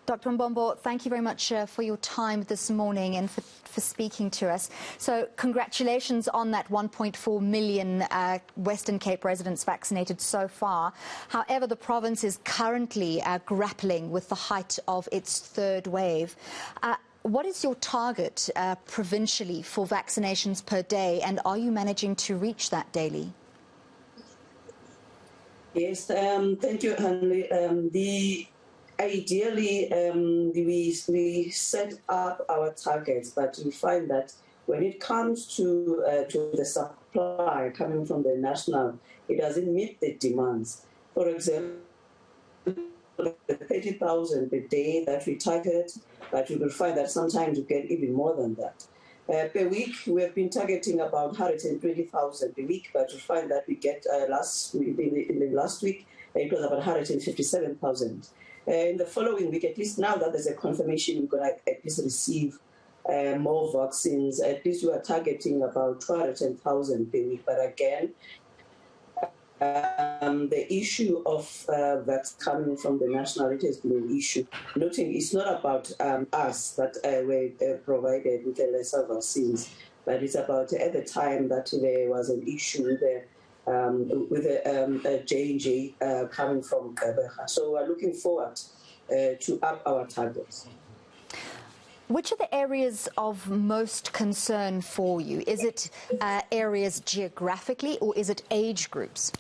Dr. Mbombo, thank you very much for your time this morning and for speaking to us. So congratulations on that 1.4 million Western Cape residents vaccinated so far. However, the province is currently grappling with the height of its third wave. What is your target provincially for vaccinations per day, and are you managing to reach that daily? Yes, thank you, Henry. Ideally, we set up our targets, but we find that when it comes to the supply coming from the national, it doesn't meet the demands. For example, the 30,000 per day that we target, but you will find that sometimes you get even more than that. Per week, we have been targeting about 120,000 per week, but you find that we get in the last week, it was about 157,000. In the following week, at least now that there's a confirmation we're going to at least receive more vaccines, at least we are targeting about 200,000 per week. But again, the issue of that's coming from the national, it has been an issue. Noting it's not about us that were provided with the lesser vaccines, but it's about at the time that there was an issue there. With a J&J coming from Gqeberha. So we're looking forward to up our targets. Which are the areas of most concern for you? Is it areas geographically, or is it age groups?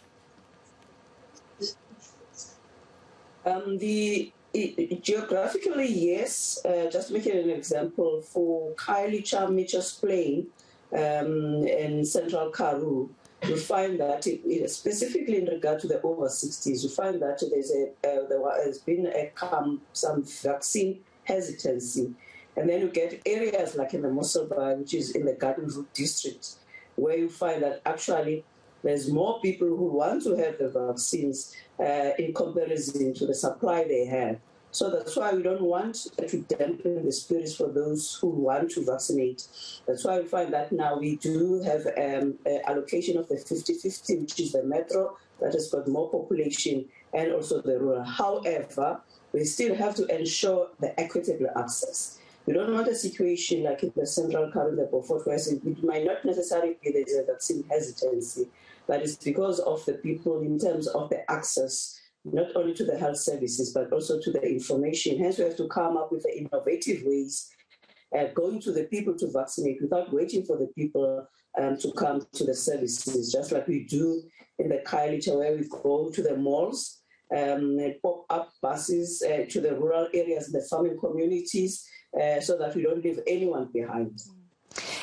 Geographically, yes. Just making an example, for Khayelitsha, Mitchell's Plain in central Karoo, we find that, specifically in regard to the over 60s, we find that there has been some vaccine hesitancy. And then you get areas like in the Moselba, which is in the Garden Route district, where you find that actually there's more people who want to have the vaccines in comparison to the supply they have. So that's why we don't want to dampen the spirits for those who want to vaccinate. That's why we find that now we do have allocation of the 50-50, which is the metro that has got more population, and also the rural. However, we still have to ensure the equitable access. We don't want a situation like in the central Karoo, the Beaufort West. It might not necessarily be there's a vaccine hesitancy, but it's because of the people in terms of the access, not only to the health services, but also to the information. Hence, we have to come up with the innovative ways going to the people to vaccinate without waiting for the people to come to the services, just like we do in the Khayelitsha, where we go to the malls, pop up buses to the rural areas, the farming communities, so that we don't leave anyone behind.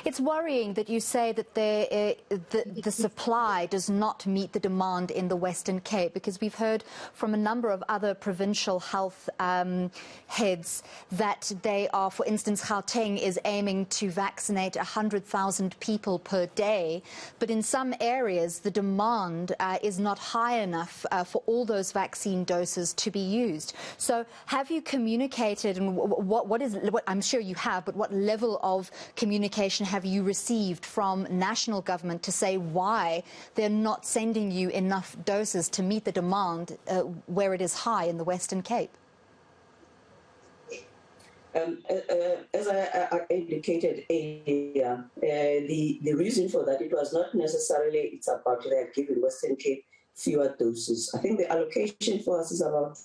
It's worrying that you say that the supply does not meet the demand in the Western Cape, because we've heard from a number of other provincial health heads that they are, for instance, Gauteng is aiming to vaccinate 100,000 people per day, but in some areas the demand is not high enough for all those vaccine doses to be used. So have you communicated, and what I'm sure you have, but what level of communication have you received from national government to say why they're not sending you enough doses to meet the demand where it is high in the Western Cape? As I indicated earlier, the reason for that, it was not necessarily it's about they are giving Western Cape fewer doses. I think the allocation for us is about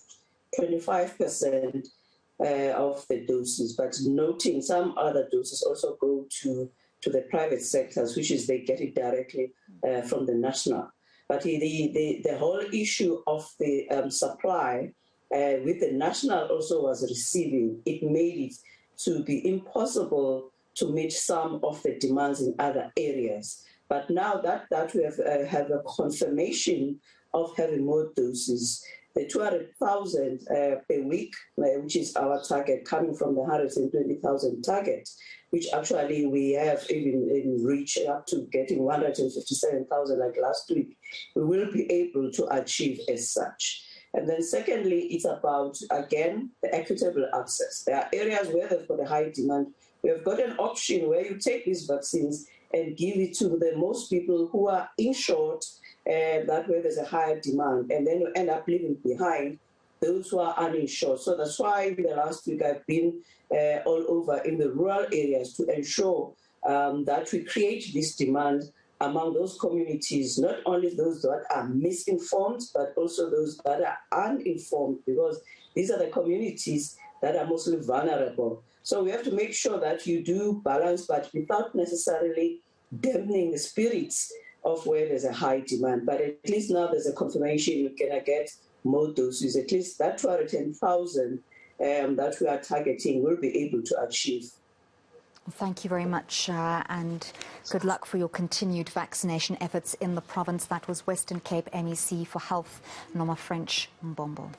25% of the doses, but noting some other doses also go to the private sectors, which is they get it directly from the national. But the whole issue of the supply with the national also was receiving, it made it to be impossible to meet some of the demands in other areas. But now that we have a confirmation of having more doses, the 200,000 per week, which is our target, coming from the 120,000 target, which actually we have even reached up to getting 157,000 like last week, we will be able to achieve as such. And then secondly, it's about, again, the equitable access. There are areas where they've got a high demand. We have got an option where you take these vaccines and give it to the most people who are insured, that way there's a higher demand, and then you end up leaving behind those who are uninsured. So that's why in the last week I've been all over in the rural areas to ensure that we create this demand among those communities, not only those that are misinformed, but also those that are uninformed, because these are the communities that are mostly vulnerable. So we have to make sure that you do balance, but without necessarily dampening the spirits of where there's a high demand. But at least now there's a confirmation we're going to get more doses. At least that 210,000 that we are targeting will be able to achieve. Thank you very much, and good luck for your continued vaccination efforts in the province. That was Western Cape MEC for Health, Nomafrench Mbombo.